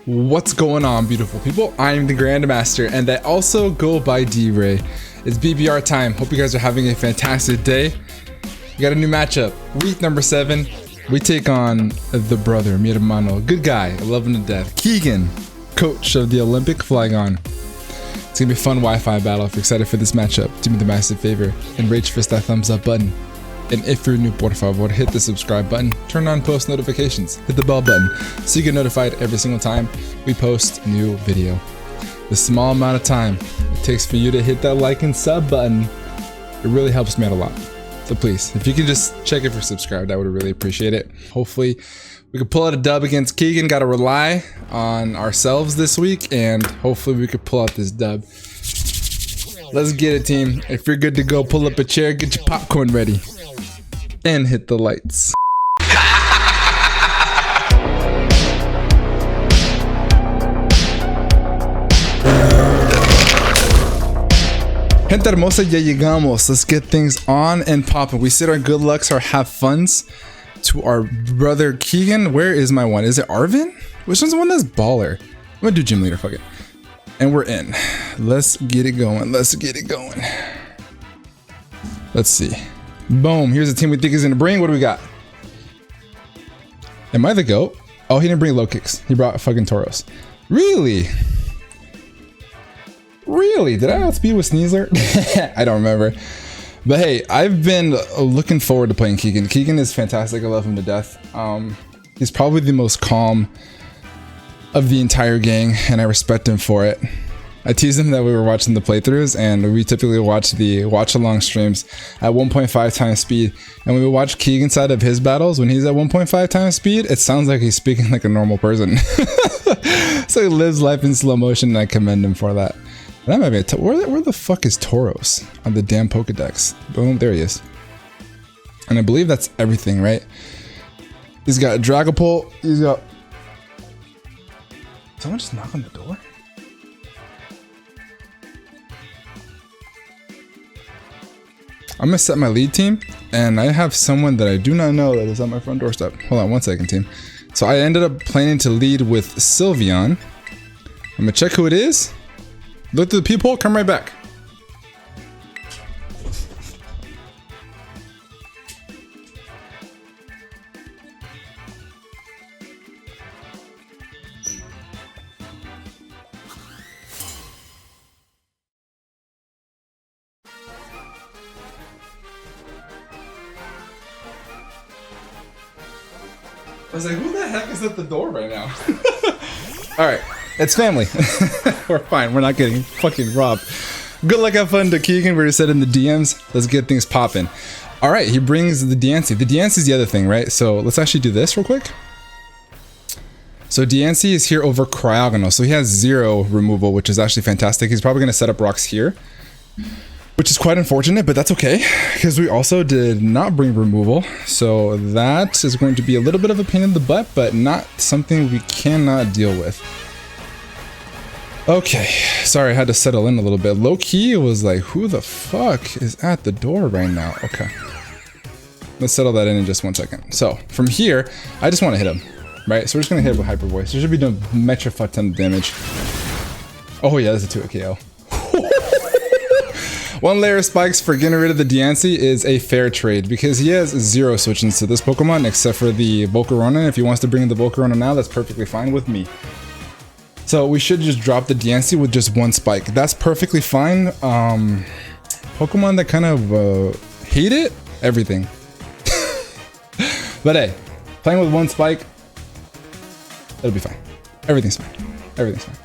What's going on, beautiful people? I'm the Grandmaster, and I also go by D.Rey. It's BBR time. Hope you guys are having a fantastic day. We got a new matchup. Week number 7. We take on the brother, mi hermano. Good guy. I love him to death. Keegan, coach of the Olympic Flygon. It's gonna be a fun Wi-Fi battle. If you're excited for this matchup, do me the massive favor and reach for that thumbs up button. And if you're new, por favor, hit the subscribe button, turn on post notifications, hit the bell button so you get notified every single time we post a new video. The small amount of time it takes for you to hit that like and sub button, it really helps me out a lot. So please, if you can just check it for subscribed, I would really appreciate it. Hopefully we can pull out a dub against Keegan. Got to rely on ourselves this week, and hopefully we could pull out this dub. Let's get it, team. If you're good to go, pull up a chair, get your popcorn ready, and hit the lights. Gente hermosa, ya llegamos. Let's get things on and popping. We said our good lucks, our have funs to our brother Keegan. Where is my one? Is it Arvin? Which one's the one that's baller? I'm gonna do gym leader, fuck it. And we're in. Let's get it going. Let's get it going. Let's see. Boom. Here's the team we think is gonna bring. What do we got? Am I the GOAT? Oh, he didn't bring low kicks. He brought fucking TAUROS. Really? Really? Did I outspeed with Sneasler? I don't remember. But hey, I've been looking forward to playing Keegan. Keegan is fantastic. I love him to death. He's probably the most calm of the entire gang, and I respect him for it. I teased him that we were watching the playthroughs, and we typically watch the watch-along streams at 1.5 times speed. And when we watch Keegan side of his battles, when he's at 1.5 times speed, it sounds like he's speaking like a normal person. So he lives life in slow motion, and I commend him for that. That might be where the fuck is TAUROS on the damn Pokedex? Boom, there he is. And I believe that's everything, right? He's got a Dragapult. He's got... Someone just knock on the door? I'm gonna set my lead team, and I have someone that I do not know that is on my front doorstep. Hold on one second, team. So I ended up planning to lead with Sylveon. I'm gonna check who it is. Look through the peephole, come right back. I was like, who the heck is at the door right now? All right, it's family. We're fine. We're not getting fucking robbed. Good luck, have fun to Keegan. We already said in the DMs. Let's get things popping. All right, he brings the Diancie. The Diancie is the other thing, right? So let's actually do this real quick. So Diancie is here over Cryogonal. So he has 0 removal, which is actually fantastic. He's probably going to set up rocks here, which is quite unfortunate, but that's okay, because we also did not bring removal. So that is going to be a little bit of a pain in the butt, but not something we cannot deal with. Okay, sorry, I had to settle in a little bit. Low key, it was like, who the fuck is at the door right now? Okay, let's settle that in just 1 second. So from here, I just want to hit him, right? So we're just gonna hit it with Hyper Voice. There should be no metra fuck ton of damage. Oh yeah, that's a 2 KO. 1 layer of spikes for getting rid of the Diancie is a fair trade, because he has 0 switch-ins to this Pokemon except for the Volcarona. If he wants to bring in the Volcarona now, that's perfectly fine with me. So we should just drop the Diancie with just 1 spike. That's perfectly fine. Pokemon that kind of hate it, everything. But hey, playing with 1 spike, it'll be fine. Everything's fine. Everything's fine.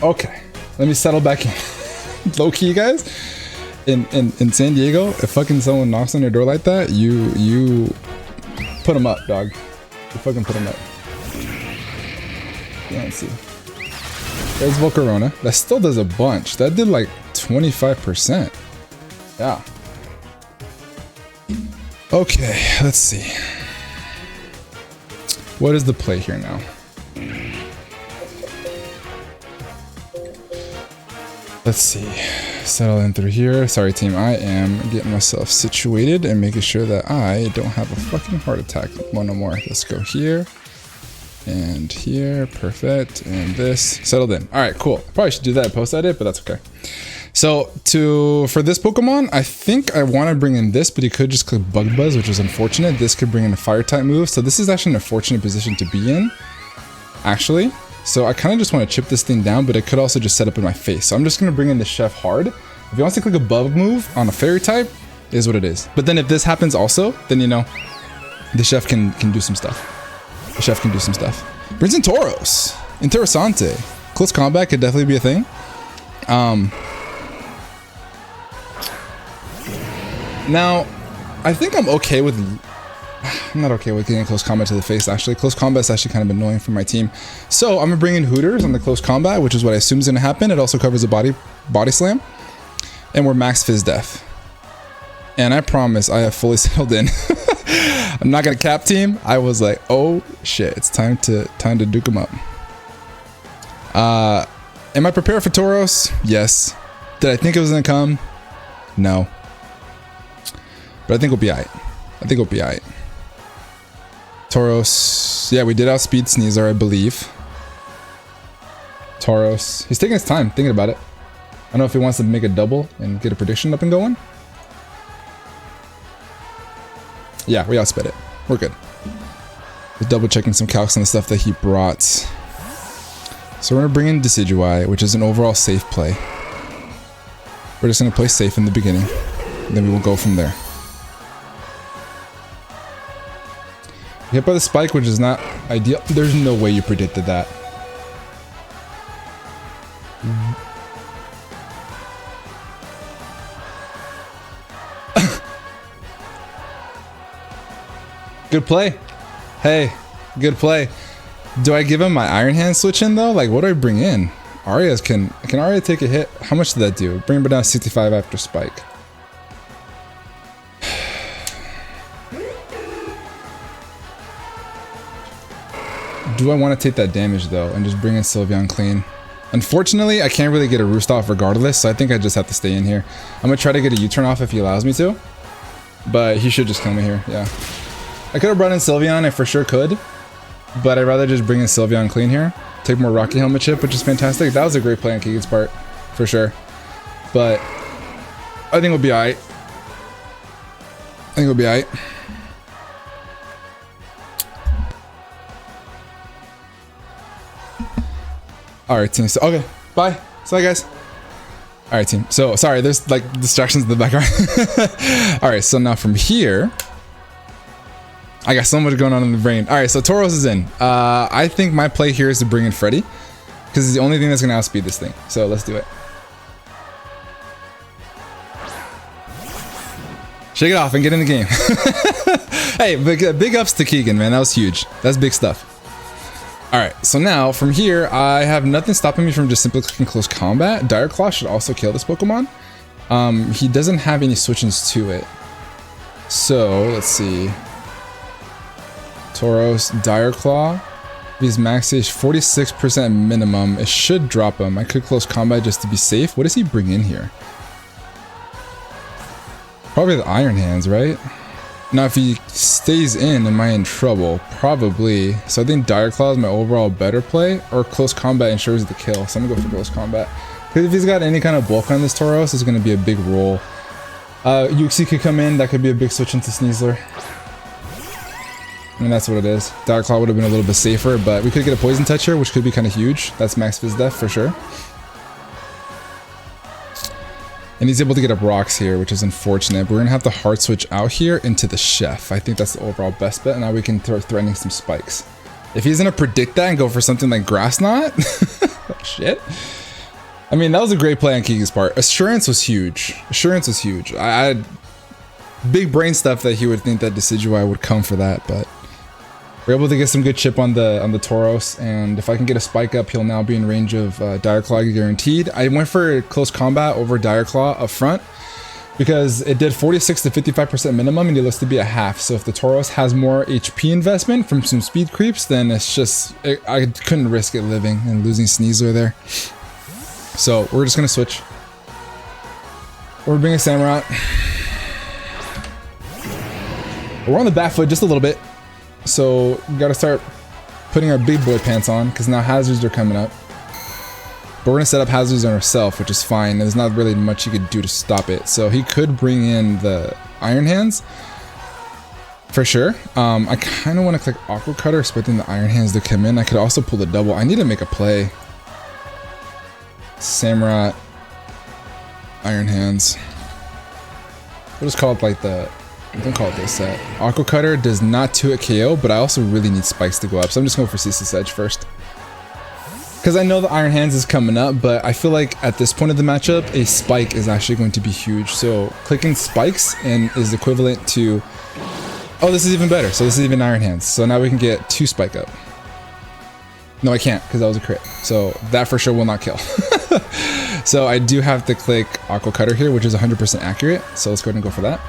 Okay, let me settle back in. Low key, guys, in San Diego, if fucking someone knocks on your door like that, you put them up, dog. You fucking put them up. Yeah, let's see. There's Volcarona. That still does a bunch. That did like 25%. Yeah. Okay, let's see. What is the play here now? Let's see. Settle in through here. Sorry, team. I am getting myself situated and making sure that I don't have a fucking heart attack. One no more. Let's go here. And here, perfect. And this, settled in. All right, cool. Probably should do that post edit, but that's okay. So for this Pokemon, I think I want to bring in this, but he could just click Bug Buzz, which is unfortunate. This could bring in a fire type move. So this is actually an unfortunate position to be in, actually. So I kind of just want to chip this thing down, but it could also just set up in my face. So I'm just going to bring in the Chef hard. If he wants to click a bug move on a fairy type, it is what it is. But then if this happens also, then you know, the Chef can do some stuff. The Chef can do some stuff. Brings in Tauros. Interessante. Close combat could definitely be a thing. Now, I think I'm okay with... I'm not okay with getting close combat to the face, actually. Close combat is actually kind of annoying for my team. So I'm going to bring in Hooters on the close combat, which is what I assume is going to happen. It also covers a body slam. And we're max Fizz Def. And I promise I have fully settled in. I'm not going to cap team. I was like, oh shit, it's time to duke him up. Am I prepared for Tauros? Yes. Did I think it was going to come? No. But I think we'll be alright. I think we'll be alright. Tauros. Yeah, we did outspeed Sneasler, I believe. Tauros. He's taking his time thinking about it. I don't know if he wants to make a double and get a prediction up and going. Yeah, we outsped it. We're good. We're double checking some calcs on the stuff that he brought. So we're going to bring in Decidueye, which is an overall safe play. We're just going to play safe in the beginning. And then we will go from there. Hit by the spike, which is not ideal. There's no way you predicted that. Good play. Hey, good play. Do I give him my Iron Hand switch in though? Like, what do I bring in? Aria's can Aria take a hit? How much did that do? Bring him down 65 after spike. Do I want to take that damage though and just bring in Sylveon clean? Unfortunately, I can't really get a roost off regardless, so I think I just have to stay in here. I'm gonna try to get a U-turn off if he allows me to, but he should just kill me here. Yeah, I could have brought in Sylveon, I for sure could, but I'd rather just bring in Sylveon clean here. Take more Rocky Helmet chip, which is fantastic. That was a great play on Keegan's part, for sure. But I think we'll be alright. I think we'll be alright. Alright team, so okay, bye. See you guys. Alright team, so sorry, there's like distractions in the background. Alright, so now from here, I got so much going on in the brain. Alright, so Tauros is in. I think my play here is to bring in Freddy, because it's the only thing that's gonna outspeed this thing. So let's do it. Shake it off and get in the game. Hey, big ups to Keegan, man, that was huge. That's big stuff. Alright, so now from here, I have nothing stopping me from just simply clicking close combat. Dire Claw should also kill this Pokemon. He doesn't have any switch-ins to it. So, let's see. Tauros, Dire Claw. He's max stage 46% minimum. It should drop him. I could close combat just to be safe. What does he bring in here? Probably the Iron Hands, right? Now, if he stays in, am I in trouble? Probably. So I think Dire Claw is my overall better play, or close combat ensures the kill. So I'm gonna go for close combat. Because if he's got any kind of bulk on this Tauros, it's gonna be a big roll. Uxie could come in, that could be a big switch into Sneasler. I mean, that's what it is. Dire Claw would have been a little bit safer, but we could get a Poison Touch here, which could be kind of huge. That's max Fizz Def for sure. And he's able to get up rocks here, which is unfortunate. But we're going to have to hard switch out here into the Chef. I think that's the overall best bet. And now we can start threatening some spikes. If he's going to predict that and go for something like Grass Knot, shit. I mean, that was a great play on Keegan's part. Assurance was huge. Assurance was huge. I had big brain stuff that he would think that Decidueye would come for that, but we're able to get some good chip on the Tauros, and if I can get a spike up, he'll now be in range of Dire Claw guaranteed. I went for close combat over Dire Claw up front because it did 46 to 55% minimum, and he looks to be a half. So if the Tauros has more HP investment from some speed creeps, then it's just I couldn't risk it living and losing Sneasler there. So we're just gonna switch. We're bringing Samurott. We're on the back foot just a little bit. So we gotta start putting our big boy pants on because now hazards are coming up. But we're gonna set up hazards on ourselves, which is fine. There's not really much he could do to stop it. So he could bring in the Iron Hands for sure. I kind of want to click Aqua Cutter, expecting the Iron Hands to come in. I could also pull the double. I need to make a play. Samurai, Iron Hands. We'll just call it like the, don't call it this set. Aqua Cutter does not 2-hit KO, but I also really need spikes to go up. So I'm just going for Ceaseless Edge first. Because I know the Iron Hands is coming up, but I feel like at this point of the matchup, a spike is actually going to be huge. So clicking spikes and is equivalent to, oh, this is even better. So this is even Iron Hands. So now we can get 2 spike up. No, I can't because that was a crit. So that for sure will not kill. So I do have to click Aqua Cutter here, which is 100% accurate. So let's go ahead and go for that.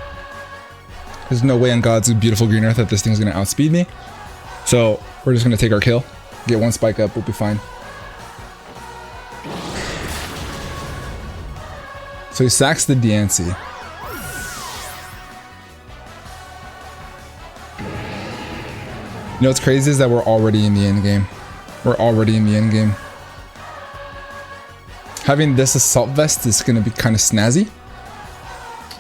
There's no way on God's beautiful green earth that this thing's going to outspeed me. So we're just going to take our kill, get 1 spike up, we'll be fine. So he sacks the Diancie. You know what's crazy is that we're already in the end game. We're already in the end game. Having this assault vest is going to be kind of snazzy.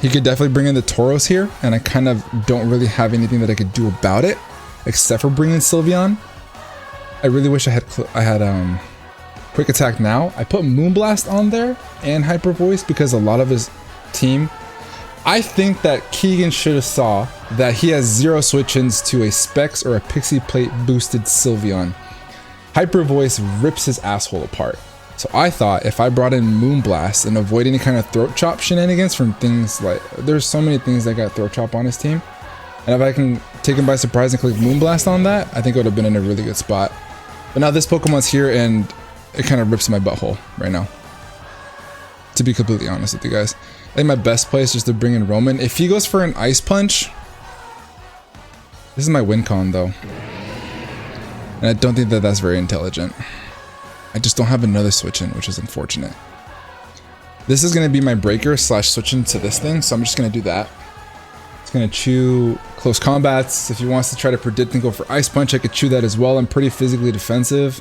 He could definitely bring in the TAUROS here, and I kind of don't really have anything that I could do about it, except for bringing Sylveon. I really wish I had Quick Attack now. I put Moonblast on there and Hyper Voice because a lot of his team, I think that Keegan should have saw that he has 0 switch-ins to a Specs or a Pixie Plate boosted Sylveon. Hyper Voice rips his asshole apart. So I thought if I brought in Moonblast and avoid any kind of throat chop shenanigans from things like, there's so many things that got throat chop on his team. And if I can take him by surprise and click Moonblast on that, I think it would have been in a really good spot. But now this Pokemon's here and it kind of rips my butthole right now. To be completely honest with you guys. I think my best play is just to bring in Roman. If he goes for an Ice Punch, this is my win con though. And I don't think that that's very intelligent. I just don't have another switch in, which is unfortunate. This is going to be my breaker / switch into this thing, so I'm just going to do that. It's going to chew close combats. If he wants to try to predict and go for Ice Punch, I could chew that as well. I'm pretty physically defensive.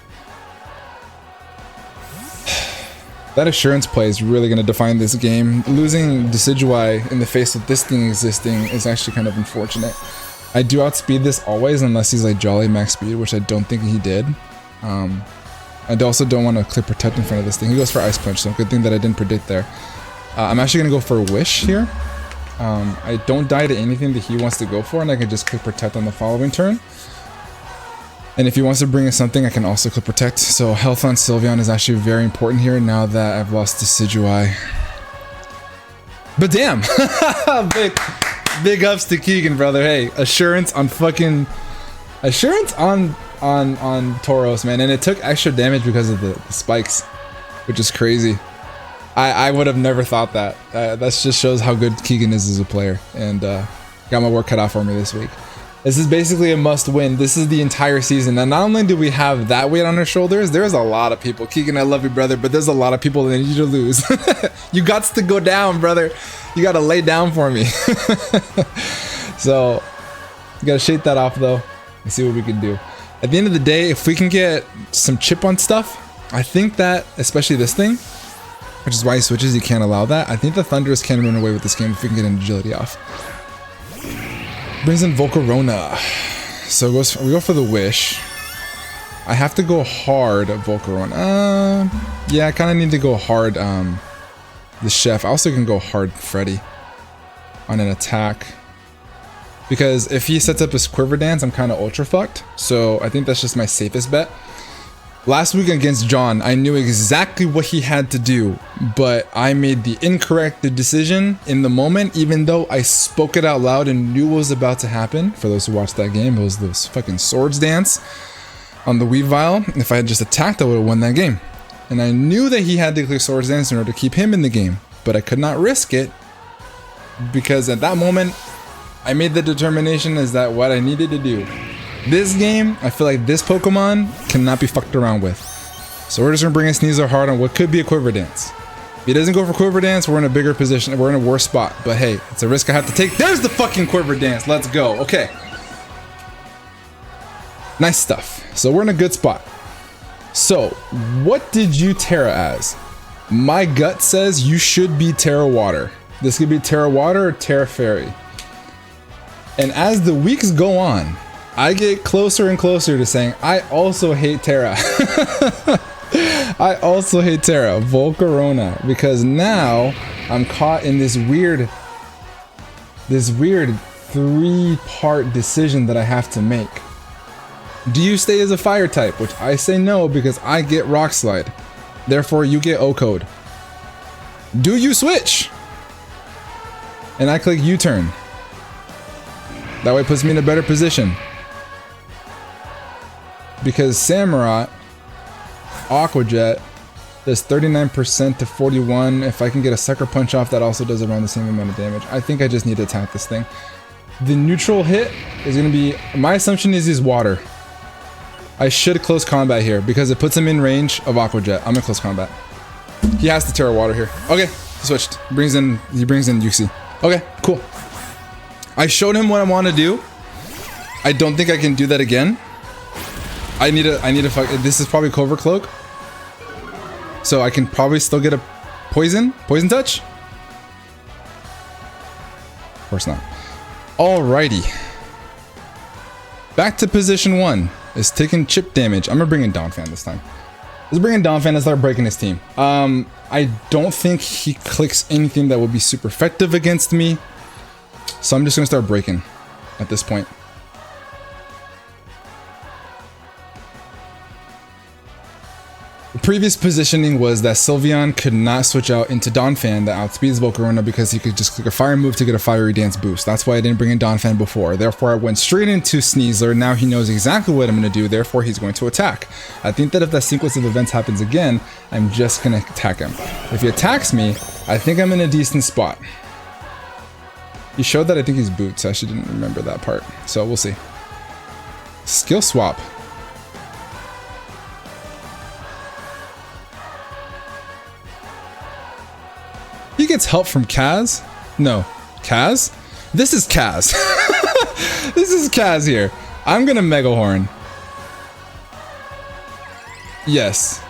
That assurance play is really going to define this game. Losing Decidueye in the face of this thing existing is actually kind of unfortunate. I do outspeed this always unless he's like Jolly max speed, which I don't think he did. I also don't want to click Protect in front of this thing. He goes for Ice Punch, so good thing that I didn't predict there. I'm actually going to go for Wish here. I don't die to anything that he wants to go for, and I can just click Protect on the following turn. And if he wants to bring in something, I can also click Protect. So health on Sylveon is actually very important here now that I've lost Decidueye. But damn! Big ups to Keegan, brother. Hey, assurance on fucking... Assurance on TAUROS, man. And it took extra damage because of the spikes, which is crazy. I would have never thought that. That just shows how good Keegan is as a player. And got my work cut out for me this week. This is basically a must win. This is the entire season. And not only do we have that weight on our shoulders, there's a lot of people. Keegan, I love you, brother, but there's a lot of people that need you to lose. You got to go down, brother. You got to lay down for me. So, you got to shake that off, though, and see what we can do. At the end of the day, if we can get some chip on stuff, I think that, especially this thing, which is why he switches, you can't allow that. I think the Thunderous can run away with this game if we can get an agility off. Brings in Volcarona. So we go for the Wish. I have to go hard at Volcarona. Yeah, I kind of need to go hard the Chef. I also can go hard Freddy on an attack. Because if he sets up his Quiver Dance, I'm kind of ultra fucked. So I think that's just my safest bet. Last week against John, I knew exactly what he had to do, but I made the incorrect decision in the moment, even though I spoke it out loud and knew what was about to happen. For those who watched that game, it was this fucking Swords Dance on the Weavile. If I had just attacked, I would have won that game. And I knew that he had to clear Swords Dance in order to keep him in the game, but I could not risk it because at that moment, I made the determination as that what I needed to do. This game, I feel like this Pokemon cannot be fucked around with. So we're just gonna bring in Sneasel hard on what could be a Quiver Dance. If he doesn't go for Quiver Dance, we're in a bigger position. We're in a worse spot. But hey, it's a risk I have to take. There's the fucking Quiver Dance. Let's go. Okay. Nice stuff. So we're in a good spot. So what did you Terra as? My gut says you should be Terra Water. This could be Terra Water or Terra Fairy. And as the weeks go on, I get closer and closer to saying I also hate Terra. I also hate Terra, Volcarona, because now I'm caught in this weird 3-part decision that I have to make. Do you stay as a fire type? Which I say no because I get Rock Slide. Therefore, you get O-Code. Do you switch? And I click U-turn. That way it puts me in a better position. Because Samurott, Aqua Jet, does 39% to 41. If I can get a Sucker Punch off, that also does around the same amount of damage. I think I just need to attack this thing. The neutral hit is going to be... My assumption is he's water. I should close combat here because it puts him in range of Aqua Jet. I'm in close combat. He has to Terra Water here. Okay, he switched. He brings in Yuxi. Okay, cool. I showed him what I want to do. I don't think I can do that again. I need to fuck. This is probably Covert Cloak. So I can probably still get a poison touch. Of course not. Alrighty. Back to position 1. Is taking chip damage. I'm gonna bring in Donphan this time. Let's bring in Donphan and start breaking his team. I don't think he clicks anything that will be super effective against me. So I'm just gonna start breaking at this point. The previous positioning was that Sylveon could not switch out into Donphan that outspeeds Volcarona because he could just click a fire move to get a Fiery Dance boost. That's why I didn't bring in Donphan before. Therefore, I went straight into Sneasler. Now he knows exactly what I'm going to do. Therefore, he's going to attack. I think that if that sequence of events happens again, I'm just going to attack him. If he attacks me, I think I'm in a decent spot. He showed that I think he's Boots. I actually didn't remember that part. So we'll see. Skill swap. He gets help from Kaz? No. Kaz? This is Kaz. This is Kaz here. I'm gonna Mega Horn. Yes.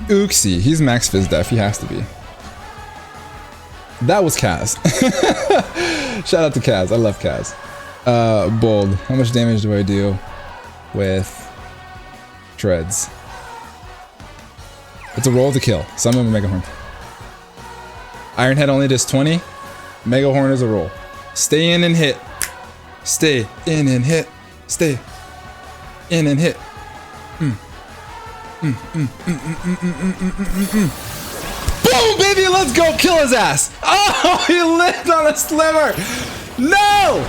Uxie. He's max Fizz Def. He has to be. That was Kaz. Shout out to Kaz. I love Kaz. Bold. How much damage do I do with Treads? It's a roll to kill. So I'm gonna Mega Horn. Iron Head only does 20. Mega Horn is a roll. Stay in and hit. Stay in and hit. Stay in and hit. Boom, baby, let's go kill his ass. Oh, he lived on a sliver. No.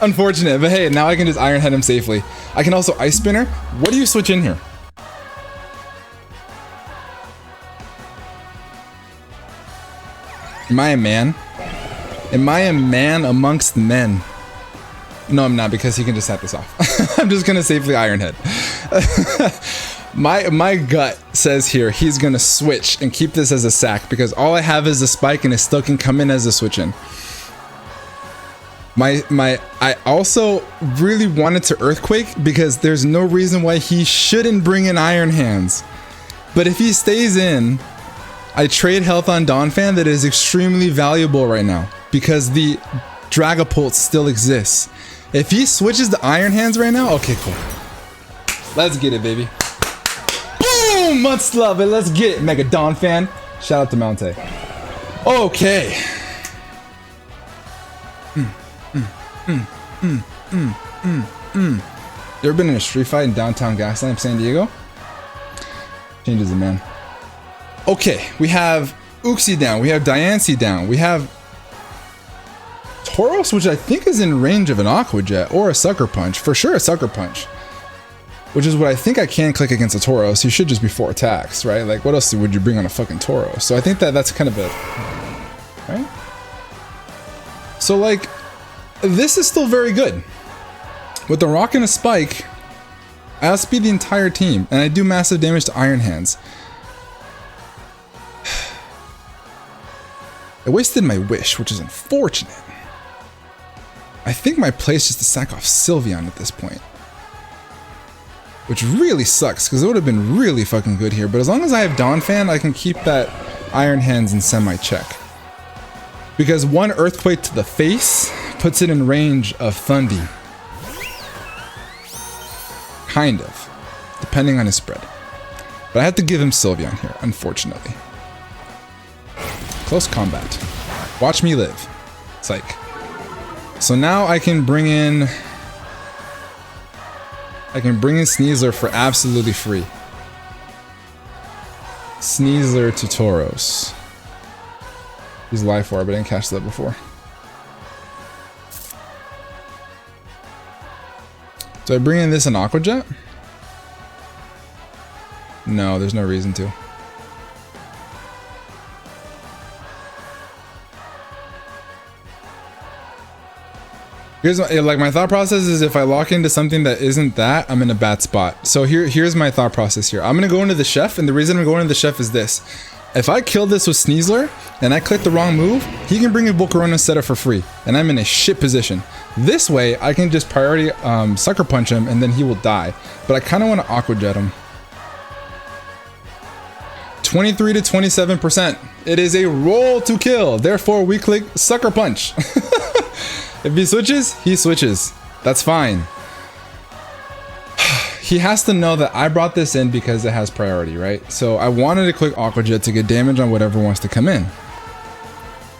Unfortunate, but hey, now I can just Iron Head him safely. I can also Ice Spinner. What do you switch in here? Am I a man? Am I a man amongst men? No, I'm not, because he can just set this off. I'm just gonna safely Iron Head. My gut says here he's gonna switch and keep this as a sack because all I have is a spike and it still can come in as a switch in. I also really wanted to Earthquake because there's no reason why he shouldn't bring in Iron Hands. But if he stays in, I trade health on Donphan that is extremely valuable right now because the Dragapult still exists. If he switches to Iron Hands right now, okay, cool. Let's get it, baby. Boom! Much love it. Let's get it, Mega Donphan. Shout out to Mountay. Okay. You ever been in a street fight in downtown Gaslamp, San Diego? Changes it, man. Okay, we have Uxie down, we have Diancie down, we have Tauros, which I think is in range of an Aqua Jet or a Sucker Punch. For sure a Sucker Punch. Which is what I think I can click against a Tauros. He should just be 4 attacks, right? Like, what else would you bring on a fucking Tauros? So I think that that's kind of it. Right? So, like, this is still very good. With the Rock and a Spike, I outspeed the entire team, and I do massive damage to Iron Hands. I wasted my wish, which is unfortunate. I think my play is just to sack off Sylveon at this point. Which really sucks, because it would have been really fucking good here. But as long as I have Donphan, I can keep that Iron Hands in semi-check. Because one Earthquake to the face puts it in range of Thundy. Kind of. Depending on his spread. But I have to give him Sylveon here, unfortunately. Close combat. Watch me live. Psych. So now I can bring in Sneasler for absolutely free. Sneasler to Tauros. He's Life Orb, but I didn't catch that before. Do I bring in this and Aqua Jet? No, there's no reason to. Here's my thought process is if I lock into something that isn't that, I'm in a bad spot. So here's my thought process here. I'm gonna go into the chef, and the reason I'm going into the chef is this. If I kill this with Sneasler and I click the wrong move, he can bring a Volcarona setup for free, and I'm in a shit position. This way, I can just priority Sucker Punch him, and then he will die. But I kind of want to Aqua Jet him. 23 to 27%. It is a roll to kill. Therefore, we click Sucker Punch. If he switches, he switches. That's fine. He has to know that I brought this in because it has priority, right? So I wanted to click Aqua Jet to get damage on whatever wants to come in.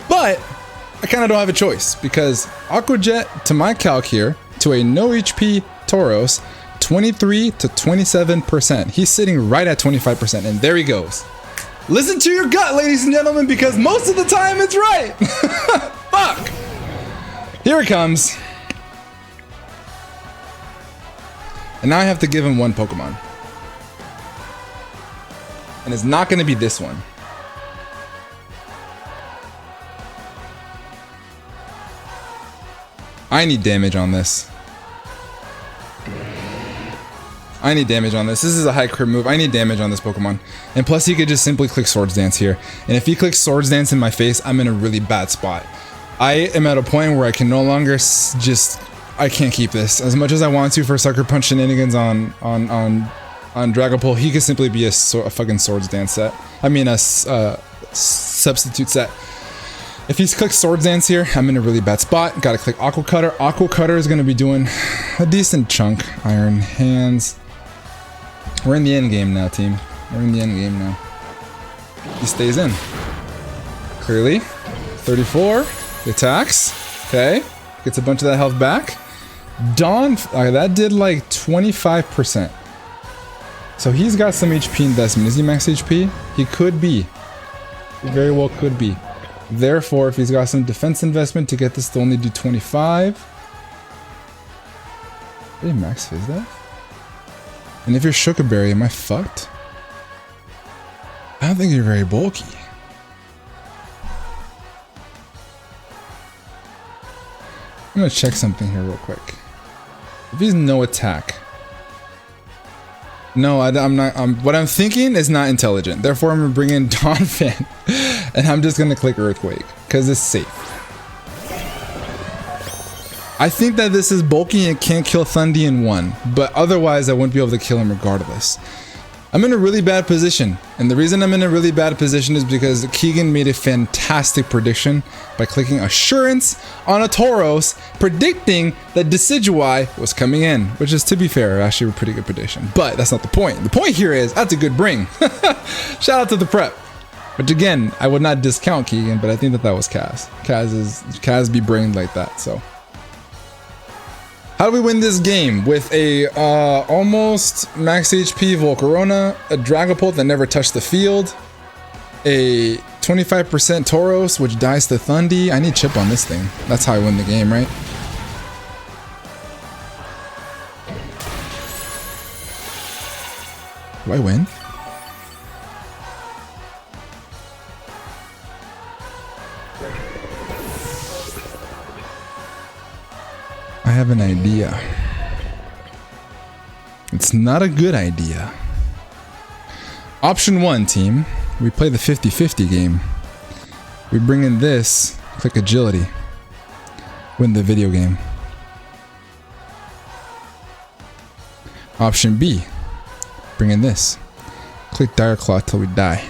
But I kind of don't have a choice because Aqua Jet to my calc here to a no HP Tauros, 23 to 27%. He's sitting right at 25%, and there he goes. Listen to your gut, ladies and gentlemen, because most of the time it's right. Fuck. Here it comes. And now I have to give him one Pokemon. And it's not going to be this one. I need damage on this. I need damage on this. This is a high crit move. I need damage on this Pokemon. And plus he could just simply click Swords Dance here. And if he clicks Swords Dance in my face, I'm in a really bad spot. I am at a point where I can no longer I can't keep this. As much as I want to for Sucker Punch shenanigans on Dragapult, he could simply be a fucking Swords Dance set. I mean a substitute set. If he's clicked Swords Dance here, I'm in a really bad spot. Gotta click Aqua Cutter. Aqua Cutter is gonna be doing a decent chunk. Iron Hands. We're in the end game now, team. We're in the end game now. He stays in. Clearly. 34. Attacks. Okay. Gets a bunch of that health back. Dawn. That did like 25%. So he's got some HP investment. Is he max HP? He could be. He very well could be. Therefore, if he's got some defense investment to get this to only do 25. Did he max Fizz that? And if you're Sugarberry, am I fucked? I don't think you're very bulky. I'm gonna check something here real quick. If he's no attack. No, I'm not. What I'm thinking is not intelligent. Therefore, I'm gonna bring in Donphan. And I'm just gonna click Earthquake. Because it's safe. I think that this is bulky and can't kill Thundy in one. But otherwise, I wouldn't be able to kill him regardless. I'm in a really bad position, and the reason I'm in a really bad position is because Keegan made a fantastic prediction by clicking Assurance on a Tauros, predicting that Decidueye was coming in, which is, to be fair, actually a pretty good prediction. But that's not the point. The point here is, that's a good bring. Shout out to the prep. Which again, I would not discount Keegan, but I think that was Kaz. Kaz be brained like that, so. How do we win this game? With a almost max HP Volcarona, a Dragapult that never touched the field, a 25% Tauros, which dies to Thundy. I need chip on this thing. That's how I win the game, right? Do I win? I have an idea. It's not a good idea. Option 1, team. We play the 50-50 game. We bring in this, click agility. Win the video game. Option B, bring in this. Click Dire Claw till we die.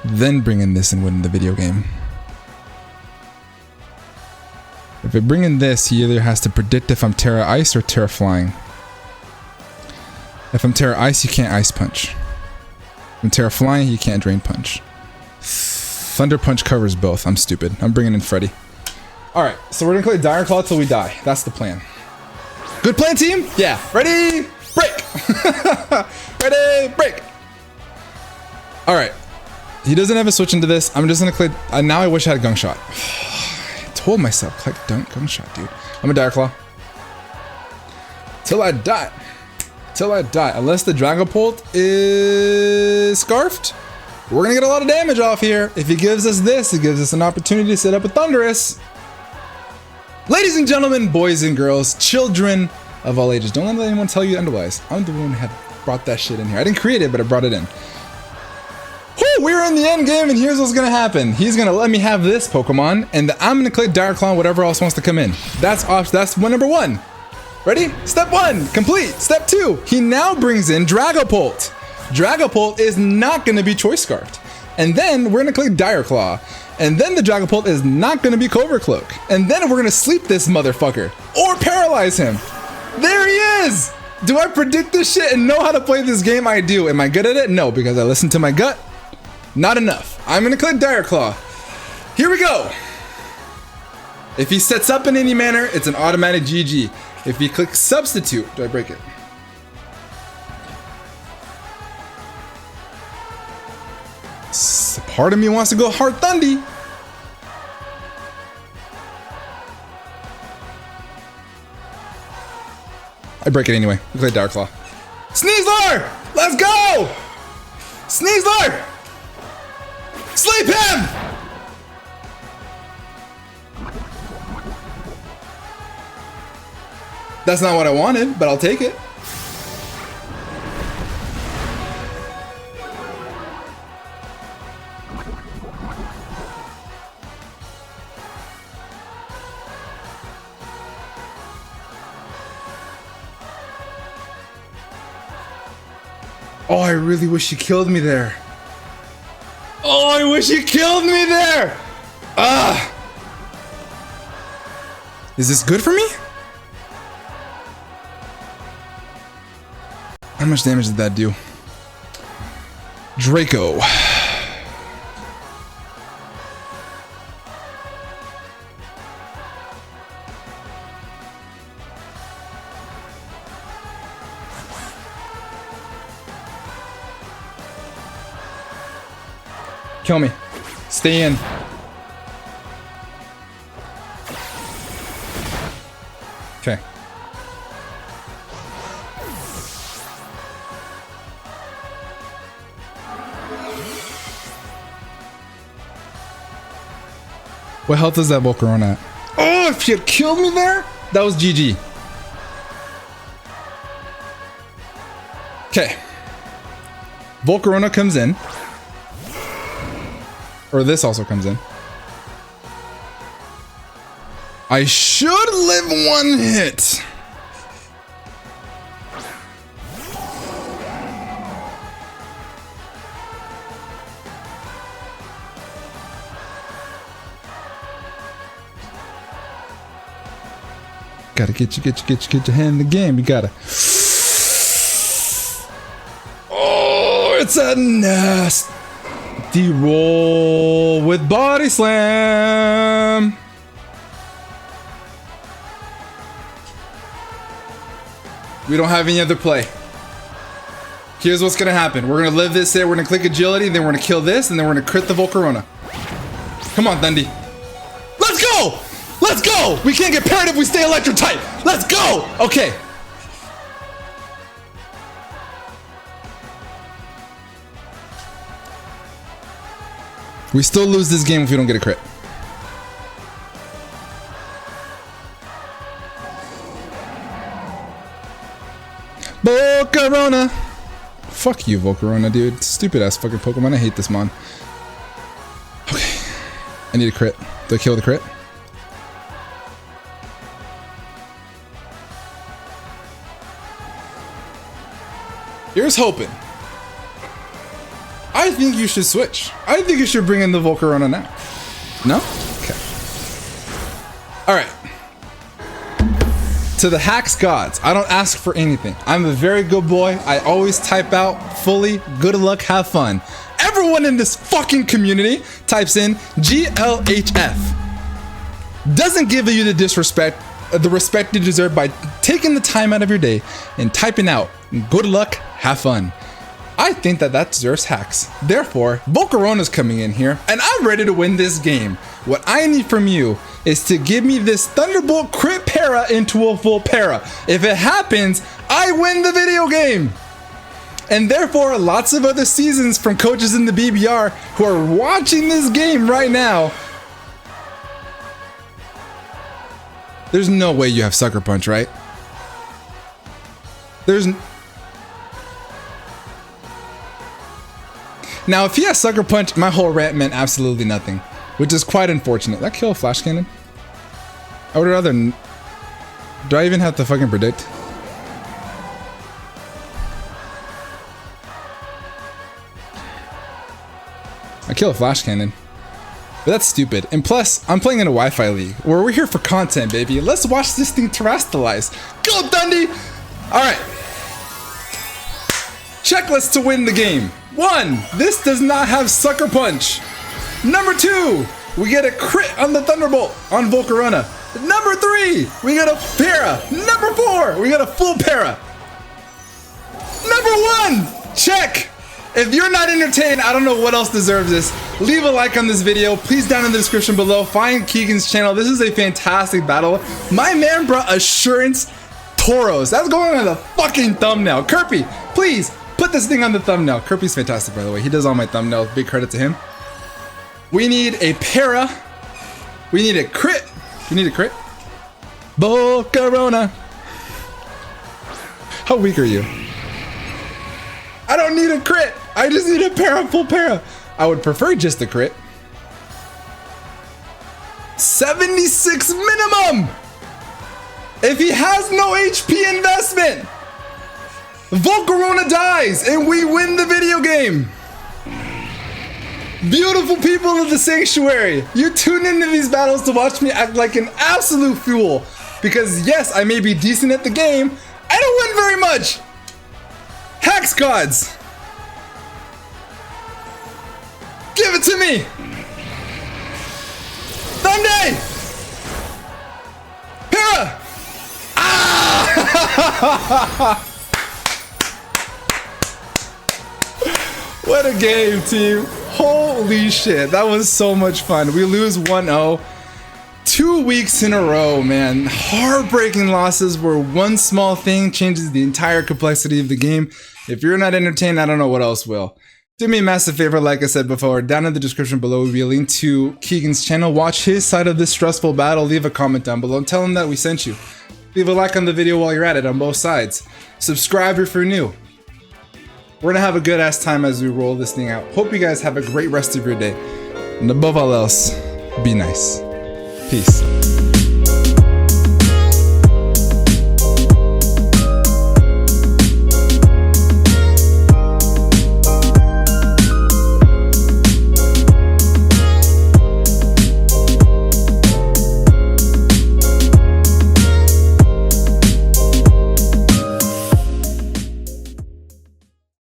Then bring in this and win the video game. If I bring in this, he either has to predict if I'm Terra Ice or Terra Flying. If I'm Terra Ice, he can't Ice Punch. If I'm Terra Flying, he can't Drain Punch. Thunder Punch covers both. I'm stupid. I'm bringing in Freddy. Alright, so we're gonna play Dire Claw till we die. That's the plan. Good plan, team? Yeah. Ready? Break! Ready? Break! Alright. He doesn't have a switch into this. I'm just gonna click. Now I wish I had Gunk Shot. I told myself, click Gunk Shot, dude. I'm a Dire Claw. Till I die. Till I die. Unless the Dragapult is scarfed, we're gonna get a lot of damage off here. If he gives us this, it gives us an opportunity to set up a Thunderous. Ladies and gentlemen, boys and girls, children of all ages, don't let anyone tell you otherwise. I'm the one who had brought that shit in here. I didn't create it, but I brought it in. Whew, we're in the end game, and here's what's gonna happen. He's gonna let me have this Pokemon, and I'm gonna click Dire Claw, whatever else wants to come in. That's one number one. Ready? Step 1, complete. Step 2, he now brings in Dragapult. Dragapult is not gonna be Choice Scarfed. And then we're gonna click Dire Claw. And then the Dragapult is not gonna be Cobra Cloak. And then we're gonna sleep this motherfucker. Or paralyze him. There he is! Do I predict this shit and know how to play this game? I do. Am I good at it? No, because I listen to my gut. Not enough. I'm gonna click Dire Claw. Here we go. If he sets up in any manner, it's an automatic GG. If he clicks Substitute, do I break it? Part of me wants to go Heart Thundy. I break it anyway. We play Dire Claw. Sneasler! Let's go! Sneasler! Sleep him! That's not what I wanted, but I'll take it. Oh, I really wish you killed me there. Oh, I wish you killed me there. Ah. Is this good for me? How much damage did that do? Draco. Kill me. Stay in. Okay. What health is that Volcarona at? Oh, if she had killed me there, that was GG. Okay. Volcarona comes in. Or this also comes in. I should live one hit. Gotta get your hand in the game. You gotta. Oh, it's a nest. D-roll with body slam. We don't have any other play. Here's what's gonna happen. We're gonna live this there. We're gonna click agility. Then we're gonna kill this, and then we're gonna crit the Volcarona. Come on, Thundy. Let's go. Let's go! We can't get paired if we stay electric type! Let's go! Okay. We still lose this game if we don't get a crit. Volcarona! Fuck you, Volcarona, dude. Stupid ass fucking Pokemon. I hate this mon. Okay. I need a crit. Do I kill the crit? Here's hoping. I think you should switch. I think you should bring in the Volcarona now. No? Okay. All right. To the hacks gods, I don't ask for anything. I'm a very good boy. I always type out fully, good luck, have fun. Everyone in this fucking community types in GLHF. Doesn't give you the respect you deserve by taking the time out of your day and typing out good luck, have fun. I think that deserves hacks. Therefore, Volcarona's coming in here and I'm ready to win this game. What I need from you is to give me this Thunderbolt crit para into a full para. If it happens, I win the video game. And therefore, lots of other seasons from coaches in the BBR who are watching this game right now. There's no way you have Sucker Punch, right? Now, if he has Sucker Punch, my whole rant meant absolutely nothing, which is quite unfortunate. That kill a Flash Cannon? I would rather. Do I even have to fucking predict? I kill a Flash Cannon. But that's stupid. And plus, I'm playing in a Wi-Fi league where we're here for content, baby. Let's watch this thing terrestrialize. Go, Dundee! Alright. Checklist to win the game. 1. This does not have Sucker Punch. Number 2. We get a crit on the Thunderbolt on Volcarona. Number 3. We get a para. Number 4. We get a full para. Number 1. Check. If you're not entertained, I don't know what else deserves this. Leave a like on this video. Please down in the description below, find Keegan's channel. This is a fantastic battle. My man brought Assurance TAUROS. That's going on the fucking thumbnail. Kirby, please put this thing on the thumbnail. Kirby's fantastic, by the way. He does all my thumbnails. Big credit to him. We need a para. We need a crit. We need a crit. Volcarona. How weak are you? I don't need a crit. I just need a para, full para. I would prefer just a crit. 76 minimum. If he has no HP investment, Volcarona dies and we win the video game. Beautiful people of the sanctuary, you tune into these battles to watch me act like an absolute fool. Because yes, I may be decent at the game, I don't win very much. Hacks gods! Give it to me! Sunday! Para! Ah! What a game, team. Holy shit, that was so much fun. We lose 1-0. 2 weeks in a row, man. Heartbreaking losses where one small thing changes the entire complexity of the game. If you're not entertained, I don't know what else will. Do me a massive favor, like I said before, down in the description below will be a link to Keegan's channel. Watch his side of this stressful battle. Leave a comment down below and tell him that we sent you. Leave a like on the video while you're at it on both sides. Subscribe if you're new. We're gonna have a good ass time as we roll this thing out. Hope you guys have a great rest of your day. And above all else, be nice. Peace.